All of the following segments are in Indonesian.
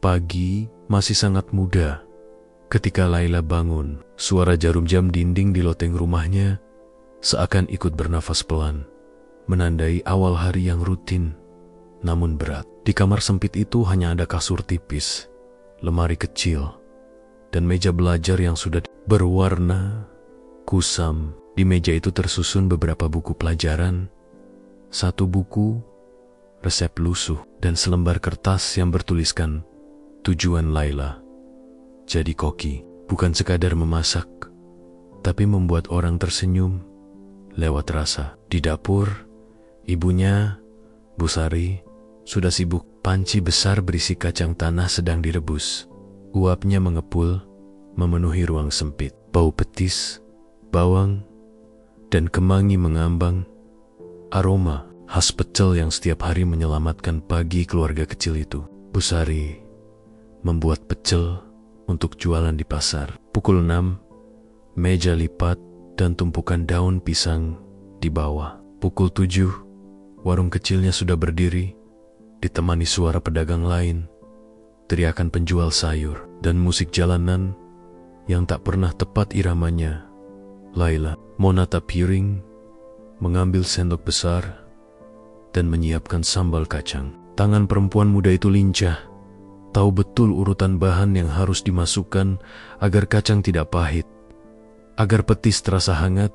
Pagi masih sangat muda. Ketika Laila bangun, suara jarum jam dinding di loteng rumahnya seakan ikut bernafas pelan, menandai awal hari yang rutin, namun berat. Di kamar sempit itu hanya ada kasur tipis, lemari kecil, dan meja belajar yang sudah berwarna kusam. Di meja itu tersusun beberapa buku pelajaran, satu buku resep lusuh, dan selembar kertas yang bertuliskan tujuan Laila. Jadi koki, bukan sekadar memasak, tapi membuat orang tersenyum lewat rasa. Di dapur, ibunya, Bu Sari, sudah sibuk. Panci besar berisi kacang tanah sedang direbus. Uapnya mengepul, memenuhi ruang sempit. Bau petis, bawang, dan kemangi mengambang. Aroma khas pecel yang setiap hari menyelamatkan pagi keluarga kecil itu. Bu Sari membuat pecel untuk jualan di pasar. Pukul 6, meja lipat dan tumpukan daun pisang di bawah. Pukul 7, warung kecilnya sudah berdiri, ditemani suara pedagang lain, teriakan penjual sayur, dan musik jalanan yang tak pernah tepat iramanya. Laila menata piring, mengambil sendok besar, dan menyiapkan sambal kacang. Tangan perempuan muda itu lincah, tahu betul urutan bahan yang harus dimasukkan agar kacang tidak pahit, agar petis terasa hangat,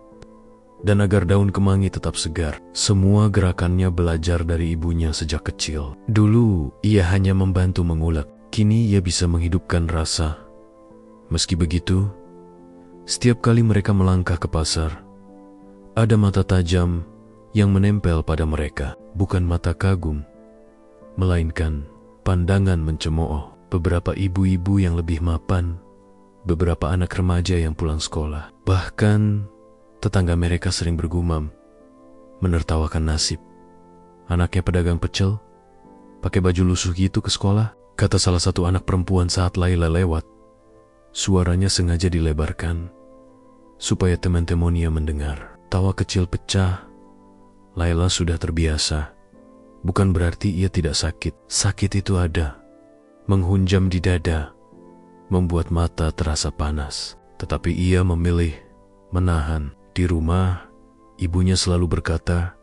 dan agar daun kemangi tetap segar. Semua gerakannya belajar dari ibunya sejak kecil. Dulu ia hanya membantu mengulek, kini ia bisa menghidupkan rasa. Meski begitu, setiap kali mereka melangkah ke pasar, ada mata tajam yang menempel pada mereka. Bukan mata kagum, melainkan pandangan mencemooh. Beberapa ibu-ibu yang lebih mapan, beberapa anak remaja yang pulang sekolah. Bahkan tetangga mereka sering bergumam, menertawakan nasib. Anaknya pedagang pecel, pakai baju lusuh gitu ke sekolah, kata salah satu anak perempuan saat Laila lewat. Suaranya sengaja dilebarkan, supaya teman-temannya mendengar. Tawa kecil pecah. Laila sudah terbiasa. Bukan berarti ia tidak sakit. Sakit itu ada, menghunjam di dada, membuat mata terasa panas. Tetapi ia memilih menahan. Di rumah, ibunya selalu berkata,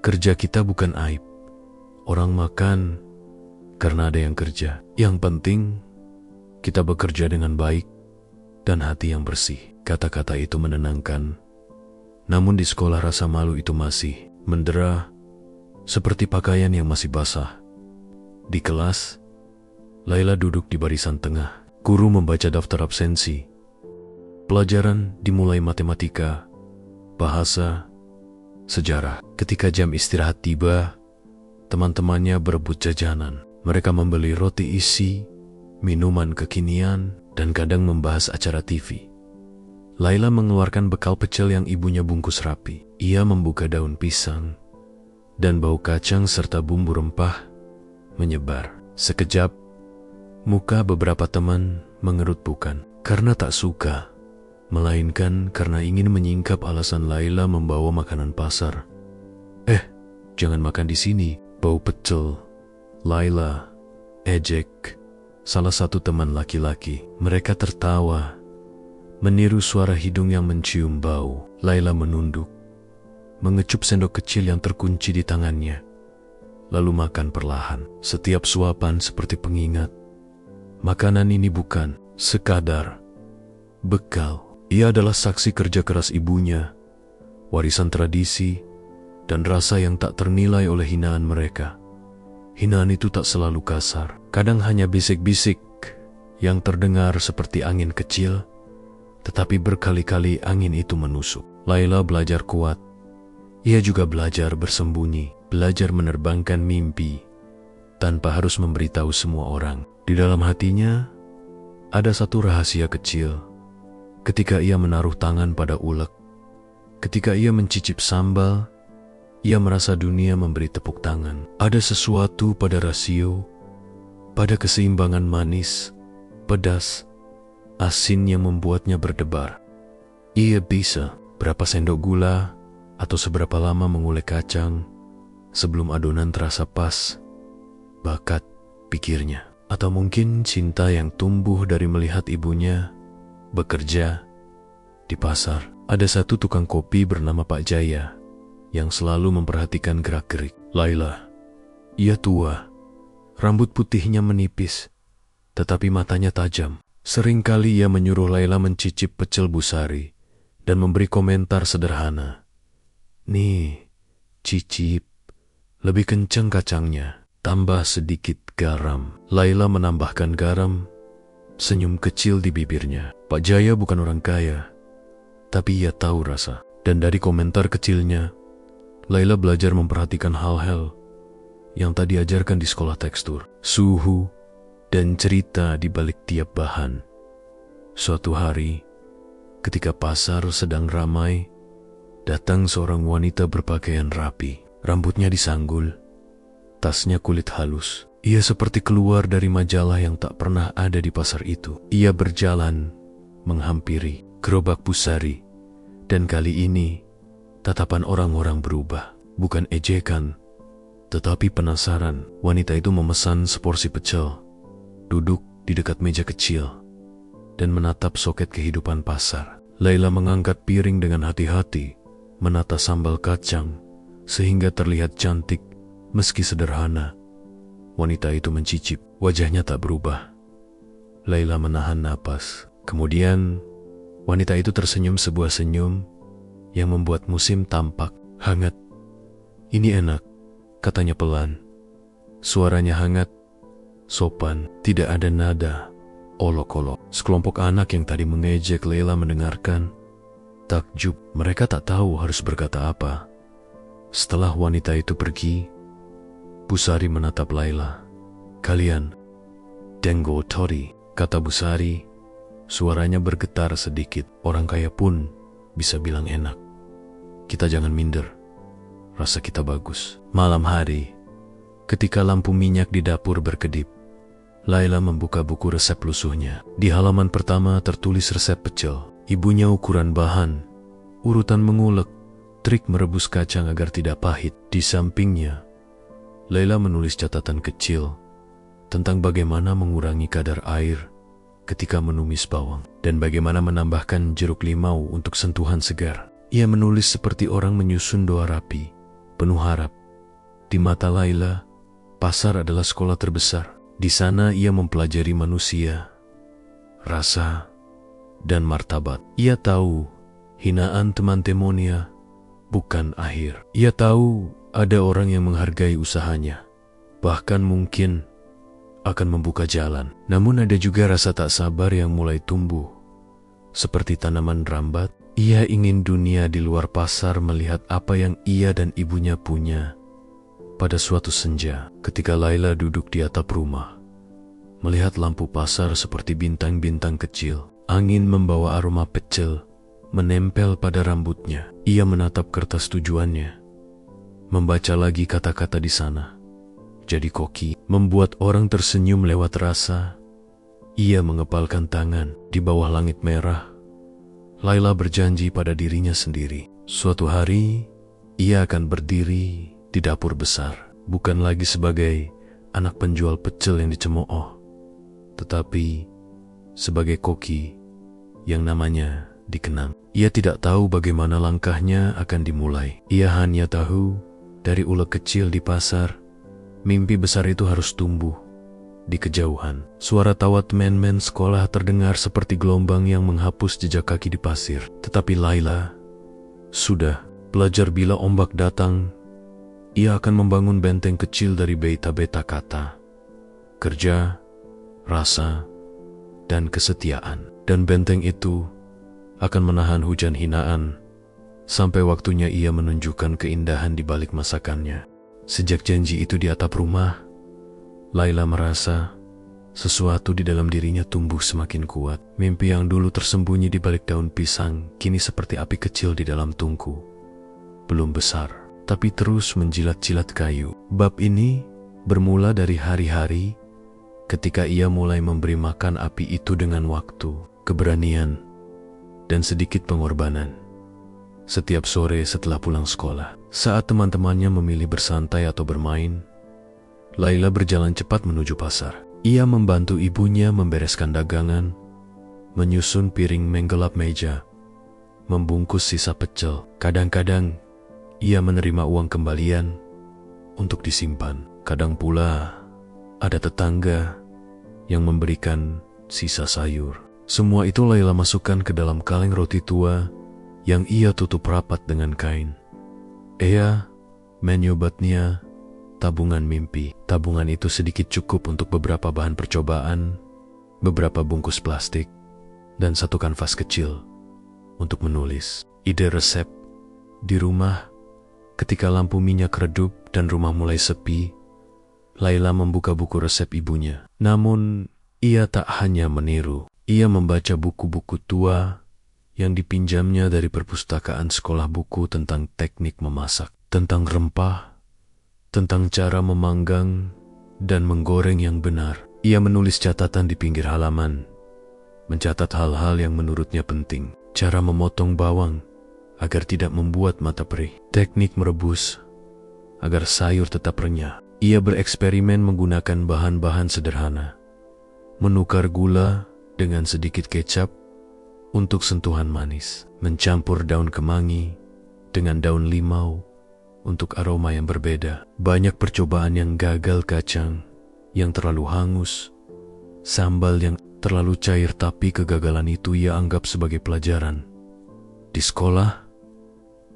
kerja kita bukan aib. Orang makan karena ada yang kerja. Yang penting, kita bekerja dengan baik dan hati yang bersih. Kata-kata itu menenangkan. Namun di sekolah rasa malu itu masih mendera, seperti pakaian yang masih basah. Di kelas, Laila duduk di barisan tengah. Guru membaca daftar absensi. Pelajaran dimulai matematika, bahasa, sejarah. Ketika jam istirahat tiba, teman-temannya berebut jajanan. Mereka membeli roti isi, minuman kekinian, dan kadang membahas acara TV. Laila mengeluarkan bekal pecel yang ibunya bungkus rapi. Ia membuka daun pisang, dan bau kacang serta bumbu rempah menyebar. Sekejap, muka beberapa teman mengerut, bukan karena tak suka, melainkan karena ingin menyingkap alasan Laila membawa makanan pasar. Jangan makan di sini, bau pecel. Laila ejek salah satu teman laki-laki. Mereka tertawa, meniru suara hidung yang mencium bau. Laila menunduk, mengecup sendok kecil yang terkunci di tangannya, lalu makan perlahan. Setiap suapan seperti pengingat, makanan ini bukan sekadar bekal. Ia adalah saksi kerja keras ibunya, warisan tradisi, dan rasa yang tak ternilai oleh hinaan mereka. Hinaan itu tak selalu kasar, kadang hanya bisik-bisik yang terdengar seperti angin kecil, tetapi berkali-kali angin itu menusuk. Laila belajar kuat. Ia juga belajar bersembunyi, belajar menerbangkan mimpi tanpa harus memberitahu semua orang. Di dalam hatinya ada satu rahasia kecil. Ketika ia menaruh tangan pada ulek, ketika ia mencicip sambal, ia merasa dunia memberi tepuk tangan. Ada sesuatu pada rasio, pada keseimbangan manis, pedas, asin yang membuatnya berdebar. Ia bisa berapa sendok gula atau seberapa lama mengulek kacang sebelum adonan terasa pas. Bakat, pikirnya. Atau mungkin cinta yang tumbuh dari melihat ibunya bekerja di pasar. Ada satu tukang kopi bernama Pak Jaya yang selalu memperhatikan gerak-gerik Laila. Ia tua, rambut putihnya menipis, tetapi matanya tajam. Seringkali ia menyuruh Laila mencicip pecel Busari dan memberi komentar sederhana. Nih, cicip, lebih kenceng kacangnya, tambah sedikit garam. Laila menambahkan garam, senyum kecil di bibirnya. Pak Jaya bukan orang kaya, tapi ia tahu rasa. Dan dari komentar kecilnya, Laila belajar memperhatikan hal-hal yang tak diajarkan di sekolah tekstur. Suhu dan cerita di balik tiap bahan. Suatu hari, ketika pasar sedang ramai, datang seorang wanita berpakaian rapi. Rambutnya disanggul, tasnya kulit halus. Ia seperti keluar dari majalah yang tak pernah ada di pasar itu. Ia berjalan menghampiri gerobak Busari, dan kali ini tatapan orang-orang berubah. Bukan ejekan, tetapi penasaran. Wanita itu memesan seporsi pecel, duduk di dekat meja kecil, dan menatap soket kehidupan pasar. Laila mengangkat piring dengan hati-hati, menata sambal kacang, sehingga terlihat cantik meski sederhana. Wanita itu mencicip, wajahnya tak berubah. Laila menahan napas. Kemudian, wanita itu tersenyum sebuah senyum yang membuat musim tampak hangat. Ini enak, katanya pelan. Suaranya hangat, sopan, tidak ada nada olok-olok. Sekelompok anak yang tadi mengejek Laila mendengarkan, takjub. Mereka tak tahu harus berkata apa. Setelah wanita itu pergi, Busari menatap Laila. Kalian, Denggo Tori, kata Busari. Suaranya bergetar sedikit. Orang kaya pun bisa bilang enak. Kita jangan minder. Rasa kita bagus. Malam hari, ketika lampu minyak di dapur berkedip, Laila membuka buku resep lusuhnya. Di halaman pertama tertulis resep pecel. Ibunya ukuran bahan, urutan mengulek, trik merebus kacang agar tidak pahit. Di sampingnya, Laila menulis catatan kecil tentang bagaimana mengurangi kadar air ketika menumis bawang, dan bagaimana menambahkan jeruk limau untuk sentuhan segar. Ia menulis seperti orang menyusun doa rapi, penuh harap. Di mata Laila, pasar adalah sekolah terbesar. Di sana ia mempelajari manusia, rasa, dan martabat. Ia tahu hinaan teman temonia bukan akhir. Ia tahu ada orang yang menghargai usahanya, bahkan mungkin akan membuka jalan. Namun ada juga rasa tak sabar yang mulai tumbuh. Seperti tanaman rambat, ia ingin dunia di luar pasar melihat apa yang ia dan ibunya punya. Pada suatu senja, ketika Laila duduk di atap rumah, melihat lampu pasar seperti bintang-bintang kecil, angin membawa aroma pecel menempel pada rambutnya. Ia menatap kertas tujuannya, membaca lagi kata-kata di sana. Jadi koki, membuat orang tersenyum lewat rasa. Ia mengepalkan tangan di bawah langit merah. Laila berjanji pada dirinya sendiri, suatu hari ia akan berdiri di dapur besar, bukan lagi sebagai anak penjual pecel yang dicemooh, tetapi sebagai koki yang namanya dikenang. Ia tidak tahu bagaimana langkahnya akan dimulai. Ia hanya tahu dari ulek kecil di pasar, mimpi besar itu harus tumbuh di kejauhan. Suara tawa teman-teman sekolah terdengar seperti gelombang yang menghapus jejak kaki di pasir. Tetapi Laila sudah belajar bila ombak datang, ia akan membangun benteng kecil dari beta-beta kata, kerja, rasa, dan kesetiaan. Dan benteng itu akan menahan hujan hinaan sampai waktunya ia menunjukkan keindahan di balik masakannya. Sejak janji itu di atap rumah, Laila merasa sesuatu di dalam dirinya tumbuh semakin kuat. Mimpi yang dulu tersembunyi di balik daun pisang kini seperti api kecil di dalam tungku. Belum besar, tapi terus menjilat-jilat kayu. Bab ini bermula dari hari-hari ketika ia mulai memberi makan api itu dengan waktu, keberanian, dan sedikit pengorbanan. Setiap sore setelah pulang sekolah, saat teman-temannya memilih bersantai atau bermain, Laila berjalan cepat menuju pasar. Ia membantu ibunya membereskan dagangan, menyusun piring menggelap meja, membungkus sisa pecel. Kadang-kadang ia menerima uang kembalian untuk disimpan. Kadang pula ada tetangga yang memberikan sisa sayur. Semua itu Laila masukkan ke dalam kaleng roti tua yang ia tutup rapat dengan kain. Ia menyebutnya tabungan mimpi. Tabungan itu sedikit cukup untuk beberapa bahan percobaan, beberapa bungkus plastik, dan satu kanvas kecil untuk menulis ide resep. Di rumah, ketika lampu minyak redup dan rumah mulai sepi, Laila membuka buku resep ibunya. Namun, ia tak hanya meniru. Ia membaca buku-buku tua yang dipinjamnya dari perpustakaan sekolah buku tentang teknik memasak, tentang rempah, tentang cara memanggang dan menggoreng yang benar. Ia menulis catatan di pinggir halaman, mencatat hal-hal yang menurutnya penting. Cara memotong bawang agar tidak membuat mata perih, teknik merebus agar sayur tetap renyah. Ia bereksperimen menggunakan bahan-bahan sederhana, menukar gula dengan sedikit kecap untuk sentuhan manis, mencampur daun kemangi dengan daun limau untuk aroma yang berbeda. Banyak percobaan yang gagal, kacang yang terlalu hangus, sambal yang terlalu cair, tapi kegagalan itu ia anggap sebagai pelajaran. Di sekolah,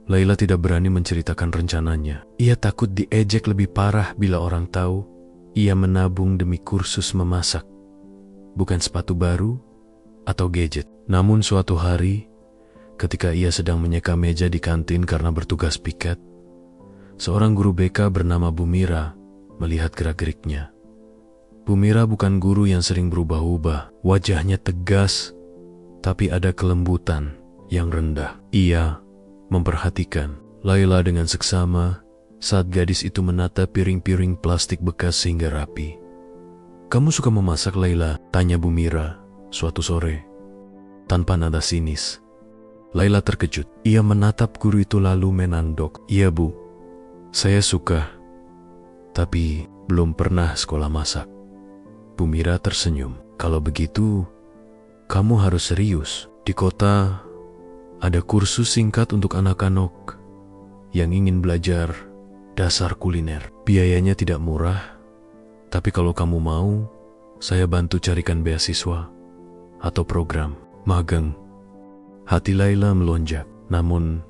Laila tidak berani menceritakan rencananya. Ia takut diejek lebih parah bila orang tahu ia menabung demi kursus memasak, bukan sepatu baru atau gadget. Namun suatu hari, ketika ia sedang menyeka meja di kantin karena bertugas piket, seorang guru BK bernama Bu Mira melihat gerak-geriknya. Bu Mira bukan guru yang sering berubah-ubah. Wajahnya tegas, tapi ada kelembutan yang rendah. Ia memperhatikan Laila dengan seksama saat gadis itu menata piring-piring plastik bekas sehingga rapi. "Kamu suka memasak, Laila?" tanya Bu Mira suatu sore, tanpa nada sinis. Laila terkejut. Ia menatap guru itu lalu menandok. "Iya, Bu, saya suka, tapi belum pernah sekolah masak." Bu Mira tersenyum. "Kalau begitu, kamu harus serius. Di kota ada kursus singkat untuk anak-anak yang ingin belajar dasar kuliner. Biayanya tidak murah, tapi kalau kamu mau, saya bantu carikan beasiswa atau program magang." Hati Laila melonjak, namun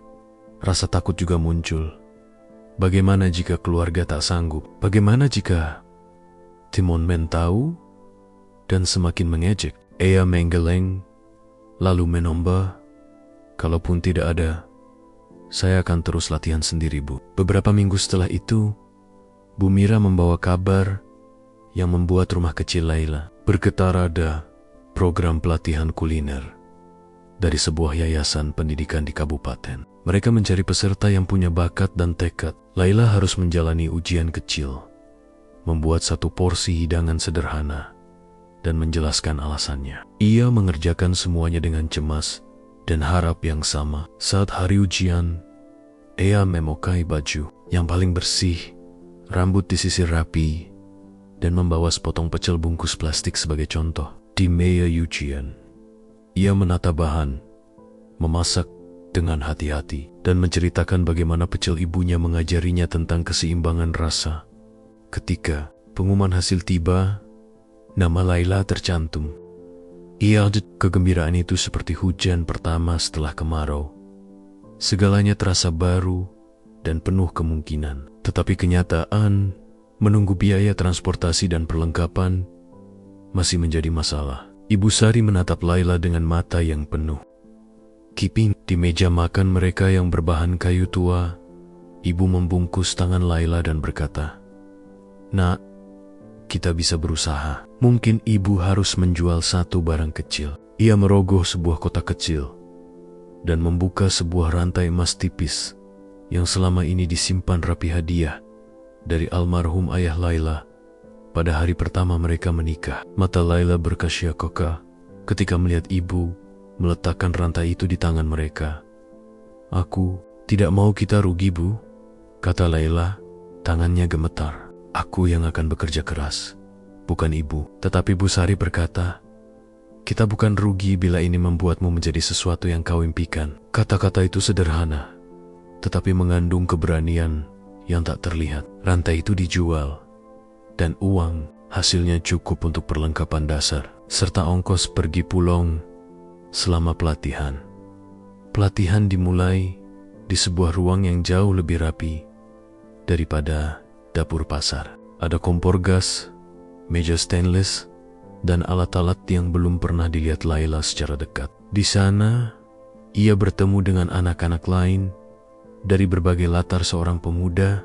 rasa takut juga muncul. Bagaimana jika keluarga tak sanggup? Bagaimana jika Timon Men tahu dan semakin mengejek? Ia menggeleng, lalu menomba, "Kalaupun tidak ada, saya akan terus latihan sendiri, Bu." Beberapa minggu setelah itu, Bu Mira membawa kabar yang membuat rumah kecil Laila bergetar. Ada program pelatihan kuliner dari sebuah yayasan pendidikan di kabupaten. Mereka mencari peserta yang punya bakat dan tekad. Laila harus menjalani ujian kecil, membuat satu porsi hidangan sederhana, dan menjelaskan alasannya. Ia mengerjakan semuanya dengan cemas dan harap yang sama. Saat hari ujian, ia memakai baju yang paling bersih, rambut disisir rapi, dan membawa sepotong pecel bungkus plastik sebagai contoh. Di meja ujian, ia menata bahan, memasak dengan hati-hati, dan menceritakan bagaimana pecel ibunya mengajarinya tentang keseimbangan rasa. Ketika pengumuman hasil tiba, nama Laila tercantum. Kegembiraan itu seperti hujan pertama setelah kemarau. Segalanya terasa baru dan penuh kemungkinan. Tetapi kenyataan, menunggu biaya transportasi dan perlengkapan masih menjadi masalah. Ibu Sari menatap Laila dengan mata yang penuh. Kiping di meja makan mereka yang berbahan kayu tua, ibu membungkus tangan Laila dan berkata, "Nak, kita bisa berusaha. Mungkin ibu harus menjual satu barang kecil." Ia merogoh sebuah kotak kecil dan membuka sebuah rantai emas tipis yang selama ini disimpan rapi, hadiah dari almarhum ayah Laila pada hari pertama mereka menikah. Mata Laila berkasyakokah ketika melihat ibu meletakkan rantai itu di tangan mereka. "Aku tidak mau kita rugi, Bu," kata Laila, tangannya gemetar. "Aku yang akan bekerja keras bukan ibu. Tetapi Bu Sari berkata, "Kita bukan rugi bila ini membuatmu menjadi sesuatu yang kau impikan." Kata-kata itu sederhana, tetapi mengandung keberanian yang tak terlihat. Rantai itu dijual, dan uang hasilnya cukup untuk perlengkapan dasar, serta ongkos pergi Pulong selama pelatihan. Pelatihan dimulai di sebuah ruang yang jauh lebih rapi daripada dapur pasar. Ada kompor gas, meja stainless, dan alat-alat yang belum pernah dilihat Laila secara dekat. Di sana, ia bertemu dengan anak-anak lain dari berbagai latar. Seorang pemuda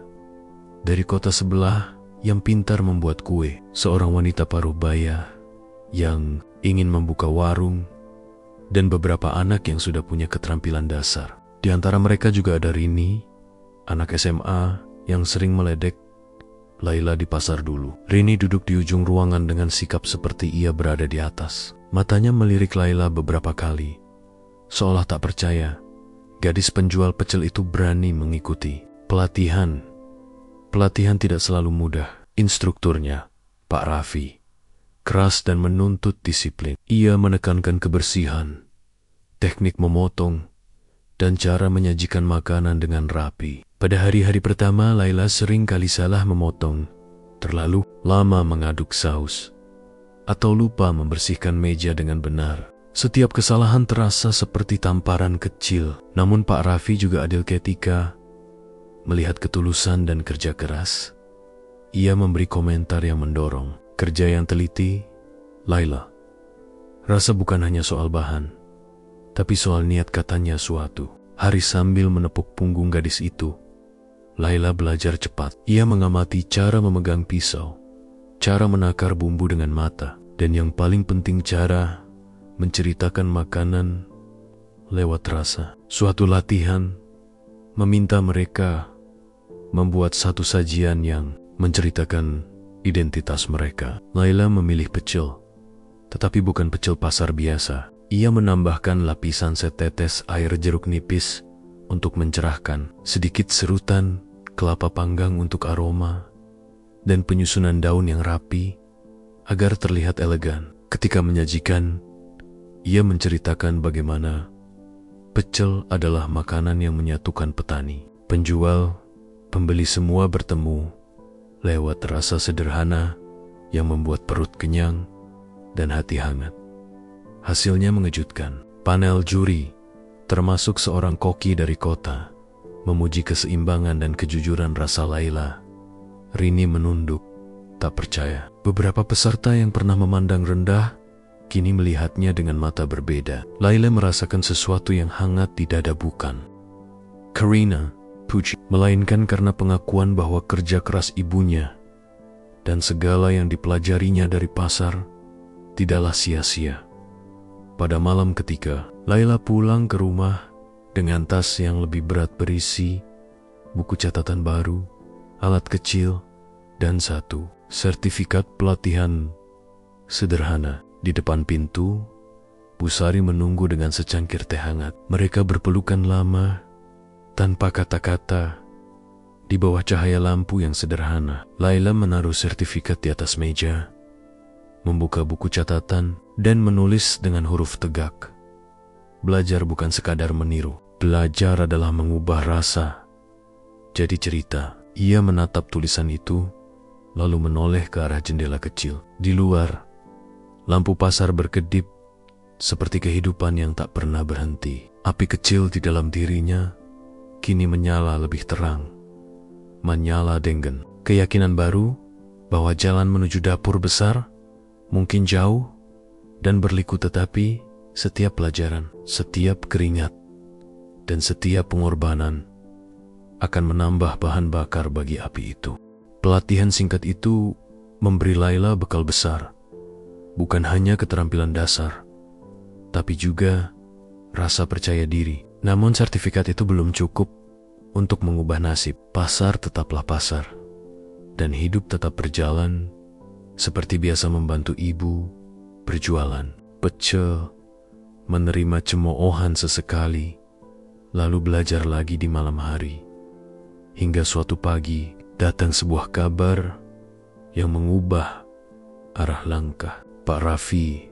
dari kota sebelah yang pintar membuat kue, seorang wanita paruh baya yang ingin membuka warung, dan beberapa anak yang sudah punya keterampilan dasar. Di antara mereka juga ada Rini, anak SMA yang sering meledek Laila di pasar dulu. Rini duduk di ujung ruangan dengan sikap seperti ia berada di atas. Matanya melirik Laila beberapa kali, seolah tak percaya gadis penjual pecel itu berani mengikuti pelatihan. Pelatihan tidak selalu mudah. Instrukturnya, Pak Raffi, keras dan menuntut disiplin. Ia menekankan kebersihan, teknik memotong, dan cara menyajikan makanan dengan rapi. Pada hari-hari pertama, Laila sering kali salah memotong, terlalu lama mengaduk saus, atau lupa membersihkan meja dengan benar. Setiap kesalahan terasa seperti tamparan kecil. Namun Pak Raffi juga adil ketika melihat ketulusan dan kerja keras. Ia memberi komentar yang mendorong. Kerja yang teliti, Laila. Rasa bukan hanya soal bahan, tapi soal niat, katanya suatu hari sambil menepuk punggung gadis itu. Laila belajar cepat. Ia mengamati cara memegang pisau, cara menakar bumbu dengan mata, dan yang paling penting cara menceritakan makanan lewat rasa. Suatu latihan meminta mereka membuat satu sajian yang menceritakan identitas mereka. Laila memilih pecel, tetapi bukan pecel pasar biasa. Ia menambahkan lapisan setetes air jeruk nipis untuk mencerahkan, sedikit serutan kelapa panggang untuk aroma, dan penyusunan daun yang rapi agar terlihat elegan. Ketika menyajikan, ia menceritakan bagaimana pecel adalah makanan yang menyatukan petani, penjual, pembeli, semua bertemu lewat rasa sederhana yang membuat perut kenyang dan hati hangat. Hasilnya mengejutkan. Panel juri, termasuk seorang koki dari kota, memuji keseimbangan dan kejujuran rasa Laila. Rini menunduk, tak percaya. Beberapa peserta yang pernah memandang rendah kini melihatnya dengan mata berbeda. Laila merasakan sesuatu yang hangat di dada, bukan Karina puji, melainkan karena pengakuan bahwa kerja keras ibunya dan segala yang dipelajarinya dari pasar tidaklah sia-sia. Pada malam ketika Laila pulang ke rumah dengan tas yang lebih berat berisi buku catatan baru, alat kecil, dan satu sertifikat pelatihan sederhana. Di depan pintu, Bu Sari menunggu dengan secangkir teh hangat. Mereka berpelukan lama, tanpa kata-kata, di bawah cahaya lampu yang sederhana. Laila menaruh sertifikat di atas meja, membuka buku catatan, dan menulis dengan huruf tegak. Belajar bukan sekadar meniru. Belajar adalah mengubah rasa jadi cerita. Ia menatap tulisan itu, lalu menoleh ke arah jendela kecil. Di luar, lampu pasar berkedip seperti kehidupan yang tak pernah berhenti. Api kecil di dalam dirinya kini menyala lebih terang, menyala dengan keyakinan baru bahwa jalan menuju dapur besar mungkin jauh dan berliku, tetapi setiap pelajaran, setiap keringat, dan setiap pengorbanan akan menambah bahan bakar bagi api itu. Pelatihan singkat itu memberi Laila bekal besar, bukan hanya keterampilan dasar, tapi juga rasa percaya diri. Namun sertifikat itu belum cukup untuk mengubah nasib. Pasar tetaplah pasar, dan hidup tetap berjalan seperti biasa, membantu ibu berjualan pecel, menerima cemoohan sesekali, lalu belajar lagi di malam hari. Hingga suatu pagi datang sebuah kabar yang mengubah arah langkah. Pak Raffi,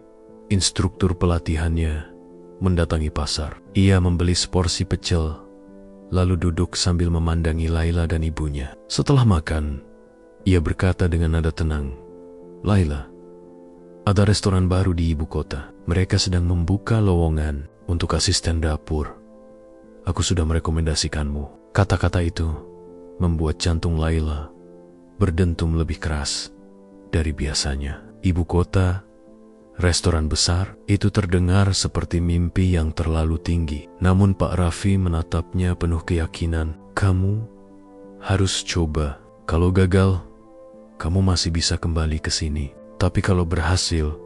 instruktur pelatihannya, mendatangi pasar. Ia membeli seporsi pecel, lalu duduk sambil memandangi Laila dan ibunya. Setelah makan, ia berkata dengan nada tenang, "Laila, ada restoran baru di ibu kota. Mereka sedang membuka lowongan untuk asisten dapur. Aku sudah merekomendasikanmu." Kata-kata itu membuat jantung Laila berdentum lebih keras dari biasanya. Ibu kota, restoran besar, itu terdengar seperti mimpi yang terlalu tinggi. Namun Pak Raffi menatapnya penuh keyakinan. "Kamu harus coba. Kalau gagal, kamu masih bisa kembali ke sini. Tapi kalau berhasil,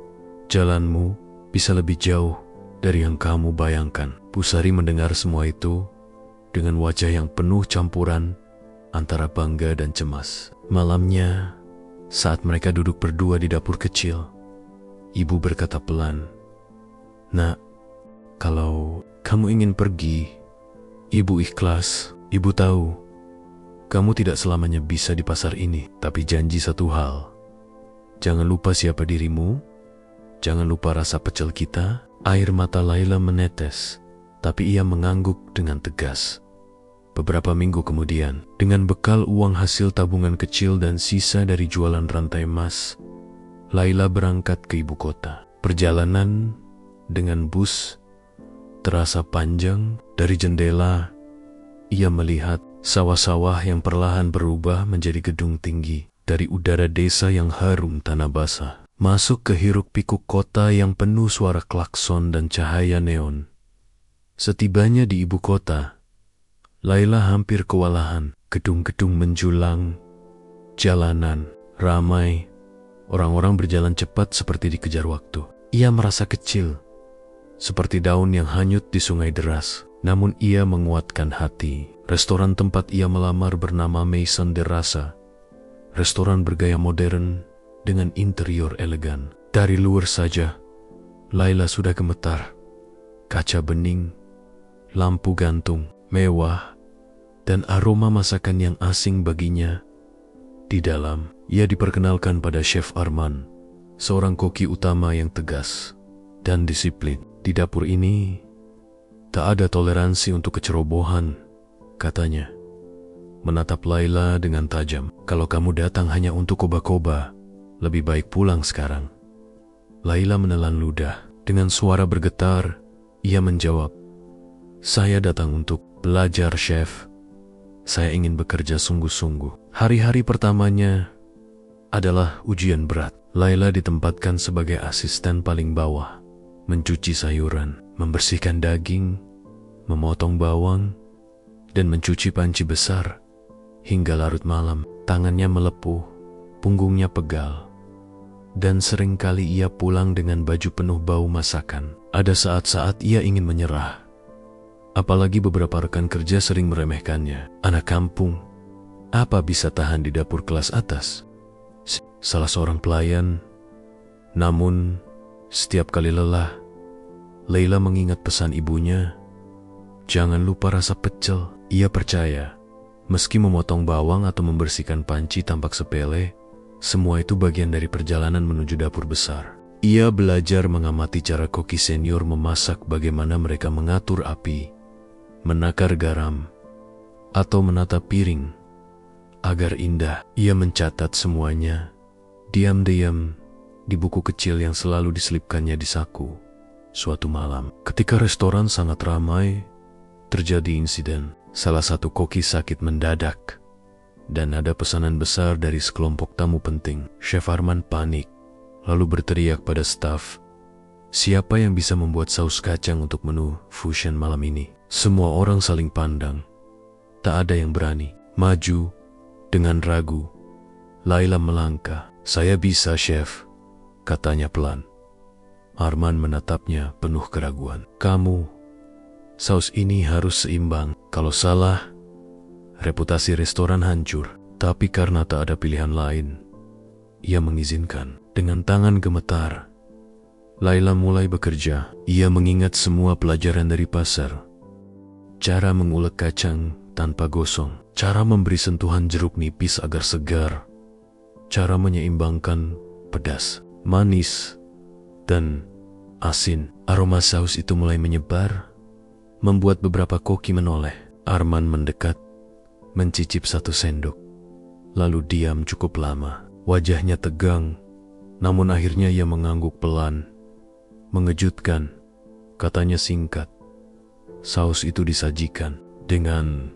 jalanmu bisa lebih jauh dari yang kamu bayangkan." Pusari mendengar semua itu dengan wajah yang penuh campuran antara bangga dan cemas. Malamnya, saat mereka duduk berdua di dapur kecil, ibu berkata pelan, "Nak, kalau kamu ingin pergi, ibu ikhlas. Ibu tahu, kamu tidak selamanya bisa di pasar ini. Tapi janji satu hal, jangan lupa siapa dirimu, jangan lupa rasa pecel kita." Air mata Laila menetes, tapi ia mengangguk dengan tegas. Beberapa minggu kemudian, dengan bekal uang hasil tabungan kecil dan sisa dari jualan rantai emas, Laila berangkat ke ibu kota. Perjalanan dengan bus terasa panjang. Dari jendela, ia melihat sawah-sawah yang perlahan berubah menjadi gedung tinggi. Dari udara desa yang harum tanah basah, masuk ke hiruk-pikuk kota yang penuh suara klakson dan cahaya neon. Setibanya di ibu kota, Laila hampir kewalahan. Gedung-gedung menjulang, jalanan ramai, orang-orang berjalan cepat seperti dikejar waktu. Ia merasa kecil, seperti daun yang hanyut di sungai deras. Namun ia menguatkan hati. Restoran tempat ia melamar bernama Maison de Rasa. Restoran bergaya modern dengan interior elegan. Dari luar saja, Laila sudah gemetar. Kaca bening, lampu gantung mewah, dan aroma masakan yang asing baginya. Di dalam, ia diperkenalkan pada Chef Arman, seorang koki utama yang tegas dan disiplin. Di dapur ini, tak ada toleransi untuk kecerobohan, katanya. Menatap Laila dengan tajam. "Kalau kamu datang hanya untuk koba-koba, lebih baik pulang sekarang." Laila menelan ludah. Dengan suara bergetar, ia menjawab, "Saya datang untuk belajar, chef. Saya ingin bekerja sungguh-sungguh." Hari-hari pertamanya adalah ujian berat. Laila ditempatkan sebagai asisten paling bawah, mencuci sayuran, membersihkan daging, memotong bawang, dan mencuci panci besar. Hingga larut malam, tangannya melepuh, punggungnya pegal, dan seringkali ia pulang dengan baju penuh bau masakan. Ada saat-saat ia ingin menyerah. Apalagi beberapa rekan kerja sering meremehkannya. "Anak kampung, apa bisa tahan di dapur kelas atas?" Salah seorang pelayan. Namun, setiap kali lelah, Laila mengingat pesan ibunya, "Jangan lupa rasa pecel." Ia percaya, meski memotong bawang atau membersihkan panci tampak sepele, semua itu bagian dari perjalanan menuju dapur besar. Ia belajar mengamati cara koki senior memasak, bagaimana mereka mengatur api, menakar garam, atau menata piring agar indah. Ia mencatat semuanya diam-diam di buku kecil yang selalu diselipkannya di saku. Suatu malam, ketika restoran sangat ramai, terjadi insiden. Salah satu koki sakit mendadak, dan ada pesanan besar dari sekelompok tamu penting. Chef Arman panik, lalu berteriak pada staf, "Siapa yang bisa membuat saus kacang untuk menu fusion malam ini?" Semua orang saling pandang. Tak ada yang berani maju. Dengan ragu, Laila melangkah. "Saya bisa, chef," katanya pelan. Arman menatapnya penuh keraguan. "Kamu, saus ini harus seimbang. Kalau salah, reputasi restoran hancur." Tapi karena tak ada pilihan lain, ia mengizinkan. Dengan tangan gemetar, Laila mulai bekerja. Ia mengingat semua pelajaran dari pasar. Cara mengulek kacang tanpa gosong, cara memberi sentuhan jeruk nipis agar segar, cara menyeimbangkan pedas, manis, dan asin. Aroma saus itu mulai menyebar, membuat beberapa koki menoleh. Arman mendekat, mencicip 1 sendok, lalu diam cukup lama. Wajahnya tegang, namun akhirnya ia mengangguk pelan. Mengejutkan, katanya singkat. Saus itu disajikan dengan